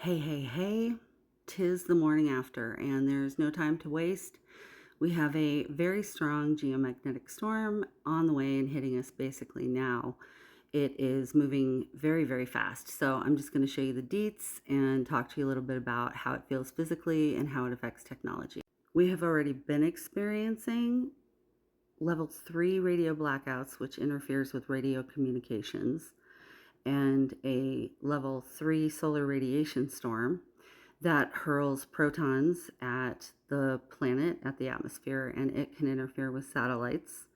Hey, hey, hey, 'tis the morning after, and there's no time to waste. We have a very strong geomagnetic storm on the way and hitting us basically now. It is moving very, very fast. So I'm just going to show you the deets and talk to you a little bit about how it feels physically and how it affects technology. We have already been experiencing level 3 radio blackouts, which interferes with radio communications, and a level 3 solar radiation storm that hurls protons at the planet, at the atmosphere, and it can interfere with satellites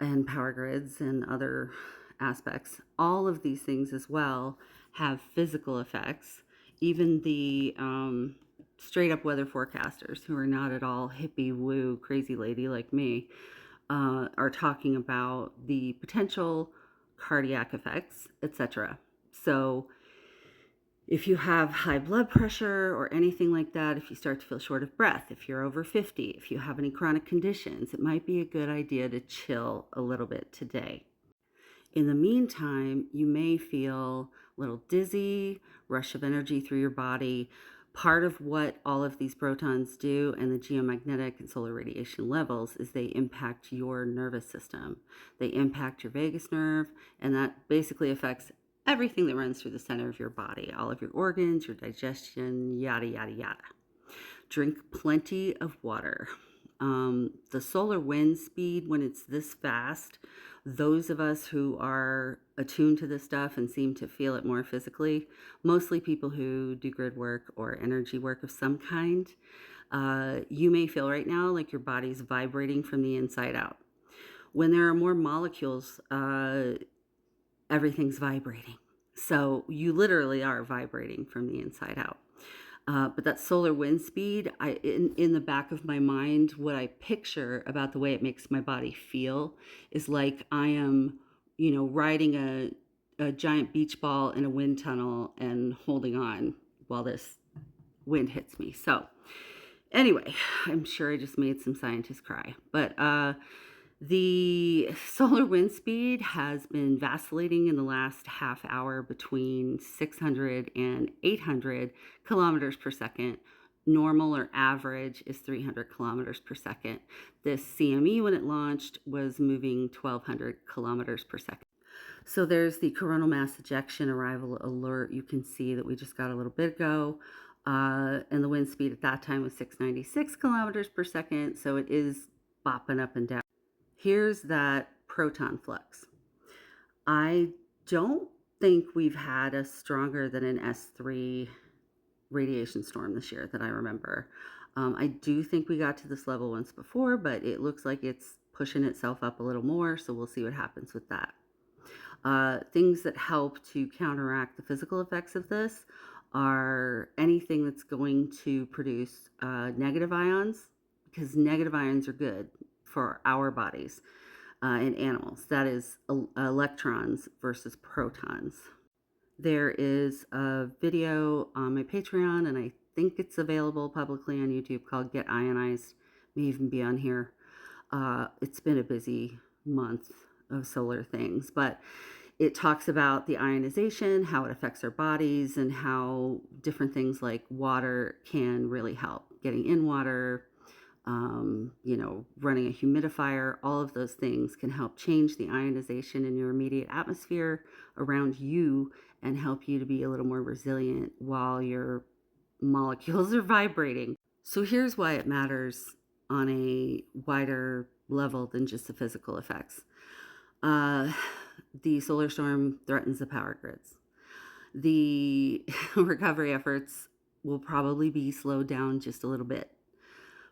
and power grids and other aspects. All of these things as well have physical effects. Even the straight up weather forecasters, who are not at all hippie woo crazy lady like me, are talking about the potential cardiac effects, etc. So if you have high blood pressure or anything like that, if you start to feel short of breath, if you're over 50, if you have any chronic conditions, it might be a good idea to chill a little bit today. In the meantime, you may feel a little dizzy, rush of energy through your body. Part of what all of these protons do and the geomagnetic and solar radiation levels is they impact your nervous system. They impact your vagus nerve, and that basically affects everything that runs through the center of your body, all of your organs, your digestion, yada, yada, yada. Drink plenty of water. The solar wind speed, when it's this fast, those of us who are attuned to this stuff and seem to feel it more physically, mostly people who do grid work or energy work of some kind, you may feel right now like your body's vibrating from the inside out. When there are more molecules, everything's vibrating. So you literally are vibrating from the inside out. But that solar wind speed, in the back of my mind, what I picture about the way it makes my body feel is like I am, riding a giant beach ball in a wind tunnel and holding on while this wind hits me. So anyway, I'm sure I just made some scientists cry. But the solar wind speed has been vacillating in the last half hour between 600 and 800 kilometers per second. Normal or average is 300 kilometers per second. This CME, when it launched, was moving 1,200 kilometers per second. So there's the coronal mass ejection arrival alert. You can see that we just got a little bit ago. And the wind speed at that time was 696 kilometers per second. So it is bopping up and down. Here's that proton flux. I don't think we've had a stronger than an S3 radiation storm this year that I remember. I do think we got to this level once before, but it looks like it's pushing itself up a little more, so we'll see what happens with that. Things that help to counteract the physical effects of this are anything that's going to produce negative ions, because negative ions are good for our bodies and animals. That is electrons versus protons. There is a video on my Patreon, and I think it's available publicly on YouTube, called Get Ionized. May even be on here. It's been a busy month of solar things, but it talks about the ionization, how it affects our bodies, and how different things like water can really help. Getting in water, running a humidifier, all of those things can help change the ionization in your immediate atmosphere around you and help you to be a little more resilient while your molecules are vibrating. So here's why it matters on a wider level than just the physical effects. The solar storm threatens the power grids. The recovery efforts will probably be slowed down just a little bit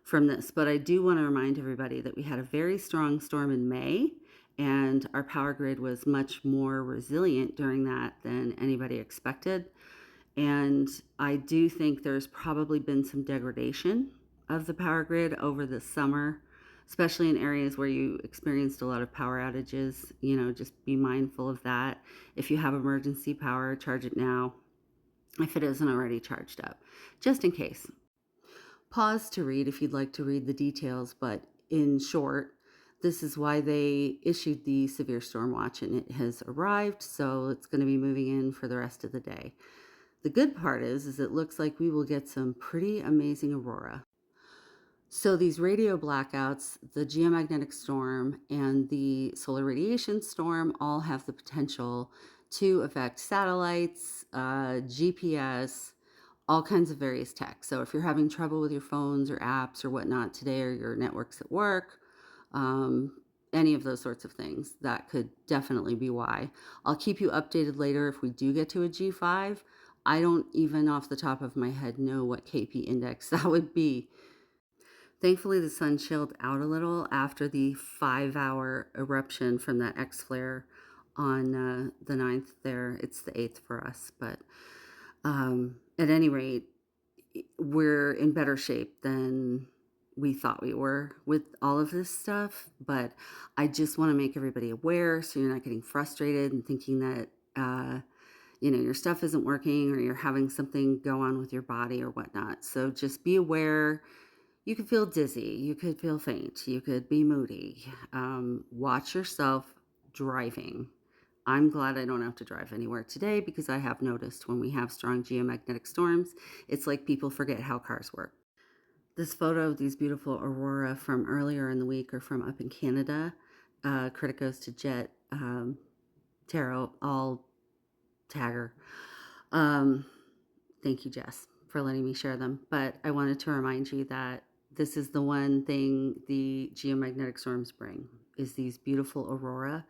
from this, but I do want to remind everybody that we had a very strong storm in May, and our power grid was much more resilient during that than anybody expected. And I do think there's probably been some degradation of the power grid over the summer, especially in areas where you experienced a lot of power outages. Just be mindful of that. If you have emergency power, charge it now if it isn't already charged up, just in case. Pause to read if you'd like to read the details, but in short, this is why they issued the severe storm watch, and it has arrived, so it's going to be moving in for the rest of the day. The good part is it looks like we will get some pretty amazing aurora. So these radio blackouts, the geomagnetic storm, and the solar radiation storm all have the potential to affect satellites, GPS, all kinds of various tech. So if you're having trouble with your phones or apps or whatnot today, or your networks at work, um, any of those sorts of things, that could definitely be why. I'll keep you updated later if we do get to a G5. I don't even off the top of my head know what KP index that would be. Thankfully, the sun chilled out a little after the 5-hour eruption from that X flare on the 9th there. It's the 8th for us. But at any rate, we're in better shape than we thought we were with all of this stuff. But I just want to make everybody aware so you're not getting frustrated and thinking that, your stuff isn't working or you're having something go on with your body or whatnot. So just be aware. You could feel dizzy. You could feel faint. You could be moody. Watch yourself driving. I'm glad I don't have to drive anywhere today because I have noticed when we have strong geomagnetic storms, it's like people forget how cars work. This photo of these beautiful aurora from earlier in the week are from up in Canada. Credit goes to Jet Tarot, all tagger. Thank you, Jess, for letting me share them. But I wanted to remind you that this is the one thing the geomagnetic storms bring, is these beautiful aurora.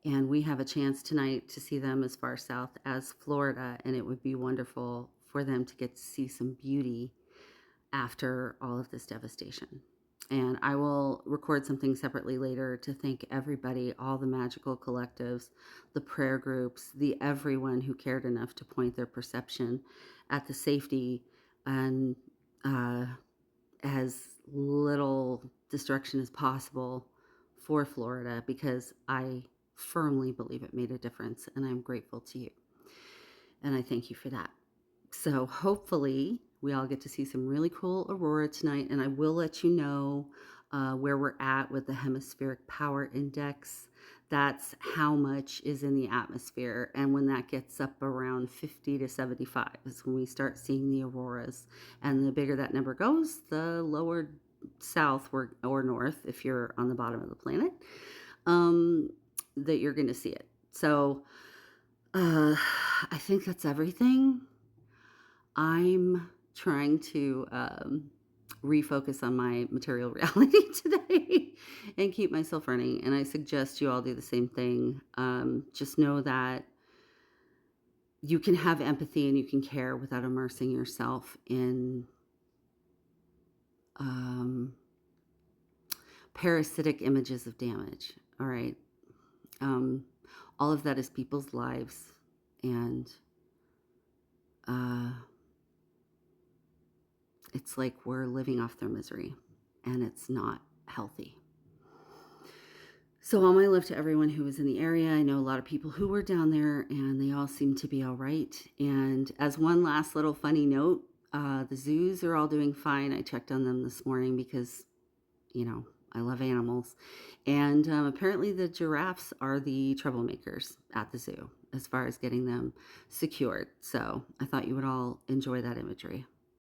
And we have a chance tonight to see them as far south as Florida, and it would be wonderful for them to get to see some beauty after all of this devastation. And I will record something separately later to thank everybody, all the magical collectives, the prayer groups, the everyone who cared enough to point their perception at the safety and as little destruction as possible for Florida, because I firmly believe it made a difference, and I'm grateful to you. And I thank you for that. So hopefully we all get to see some really cool aurora tonight, and I will let you know where we're at with the hemispheric power index. That's how much is in the atmosphere, and when that gets up around 50 to 75 is when we start seeing the auroras. And the bigger that number goes, the lower south or north, if you're on the bottom of the planet, that you're going to see it. So I think that's everything. I'm trying to refocus on my material reality today and keep myself running. And I suggest you all do the same thing. Just know that you can have empathy and you can care without immersing yourself in parasitic images of damage. All right. All of that is people's lives. And it's like we're living off their misery, and it's not healthy. So all my love to everyone who was in the area. I know a lot of people who were down there, and they all seem to be all right. And as one last little funny note, the zoos are all doing fine. I checked on them this morning because, I love animals. And apparently the giraffes are the troublemakers at the zoo as far as getting them secured. So I thought you would all enjoy that imagery.